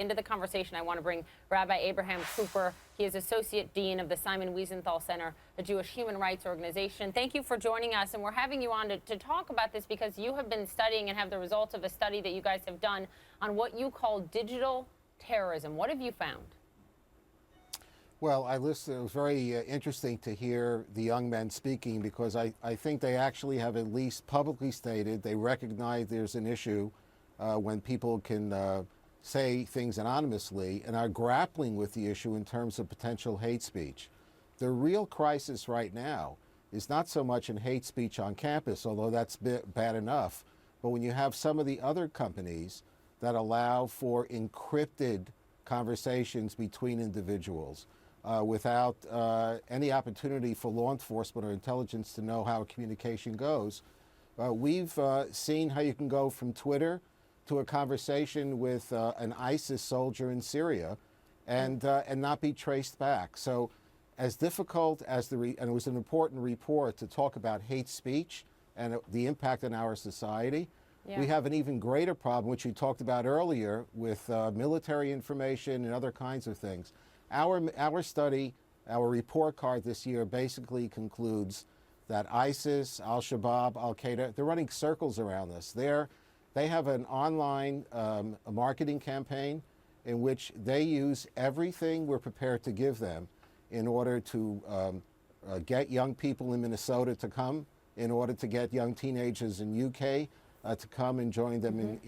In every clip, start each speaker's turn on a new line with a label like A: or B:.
A: into the conversation, I want to bring Rabbi Abraham Cooper. He is Associate Dean of the Simon Wiesenthal Center, a Jewish human rights organization. Thank you for joining us, and we're having you on to talk about this because you have been studying and have the results of a study that you guys have done on what you call digital terrorism. What have you found?
B: Well, I listened. It was very interesting to hear the young men speaking because I think they actually have at least publicly stated they recognize there's an issue when people can say things anonymously and are grappling with the issue in terms of potential hate speech. The real crisis right now is not so much in hate speech on campus, although that's bad enough, but when you have some of the other companies that allow for encrypted conversations between individuals, without any opportunity for law enforcement or intelligence to know how a communication goes. We've seen how you can go from Twitter to a conversation with an ISIS soldier in Syria and not be traced back. So as difficult as and it was an important report to talk about hate speech and the impact on our society, we have an even greater problem, which we talked about earlier, with military information and other kinds of things. Our study, our report card this year basically concludes that ISIS, Al-Shabaab, Al-Qaeda, they're running circles around us. They have an online marketing campaign in which they use everything we're prepared to give them in order to get young people in Minnesota to come, in order to get young teenagers in UK to come and join them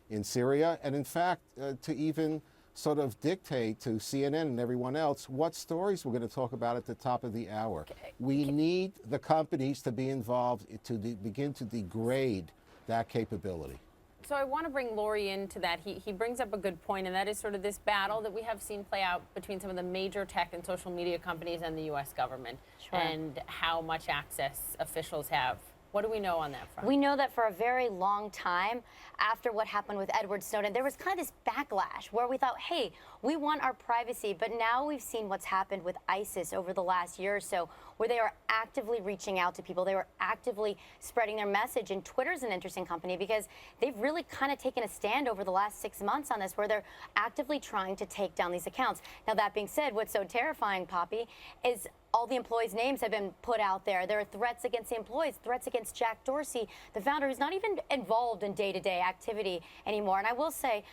B: in Syria, and in fact to even sort of dictate to CNN and everyone else what stories we're going to talk about at the top of the hour. We need the companies to be involved to begin to degrade that capability.
A: So I want to bring Laurie into that. He brings up a good point, and that is sort of this battle that we have seen play out between some of the major tech and social media companies and the U.S. government, and how much access officials have. What do we know on that front?
C: We know that for a very long time, after what happened with Edward Snowden, there was kind of this backlash where we thought, hey, we want our privacy. But now we've seen what's happened with ISIS over the last year or so, where they are actively reaching out to people. They were actively spreading their message. And Twitter's an interesting company because they've really kind of taken a stand over the last 6 months on this, where they're actively trying to take down these accounts. Now, that being said, what's so terrifying, Poppy, is all the employees' names have been put out there. There are threats against the employees, threats against Jack Dorsey, the founder, who's not even involved in day-to-day activity anymore. And I will say,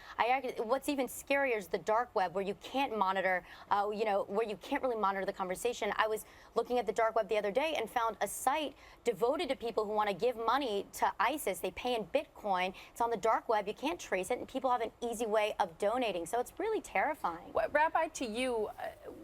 C: what's even scarier is the dark web, where you can't monitor, where you can't really monitor the conversation. I was looking at the dark web the other day and found a site devoted to people who want to give money to ISIS. They pay in Bitcoin. It's on the dark web. You can't trace it, and people have an easy way of donating. So it's really terrifying.
A: Rabbi, to you,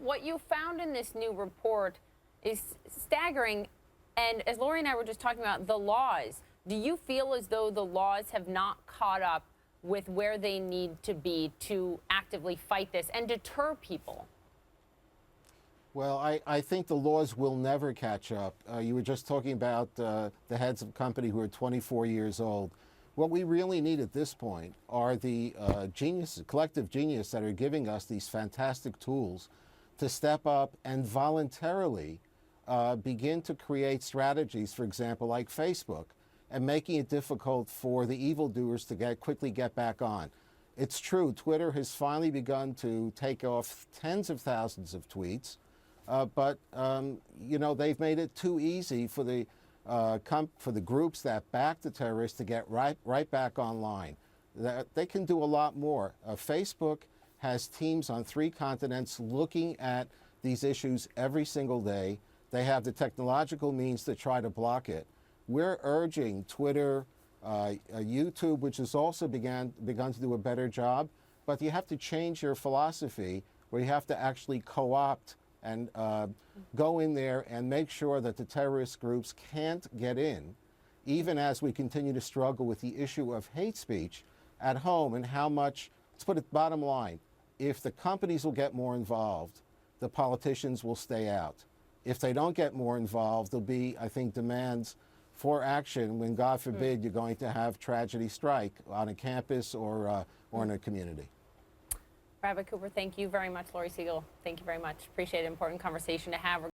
A: what you found in this new report is staggering. And as Laurie and I were just talking about the laws, do you feel as though the laws have not caught up with where they need to be to actively fight this and deter people?
B: Well, I think the laws will never catch up. You were just talking about the heads of company who are 24 years old. What we really need at this point are the collective genius that are giving us these fantastic tools to step up and voluntarily begin to create strategies, for example, like Facebook, and making it difficult for the evildoers to quickly get back on. It's true, Twitter has finally begun to take off tens of thousands of tweets, but they've made it too easy for the groups that back the terrorists to get right back online. They can do a lot more. Facebook has teams on 3 continents looking at these issues every single day. They have the technological means to try to block it. We're urging Twitter, YouTube, which has also begun to do a better job, but you have to change your philosophy where you have to actually co-opt and go in there and make sure that the terrorist groups can't get in, even as we continue to struggle with the issue of hate speech at home and how much, let's put it bottom line, if the companies will get more involved, the politicians will stay out. If they don't get more involved, there'll be, I think, demands for action when, God forbid, you're going to have tragedy strike on a campus or in a community.
A: Rabbi Cooper, thank you very much. Laurie Siegel, thank you very much. Appreciate it. Important conversation to have.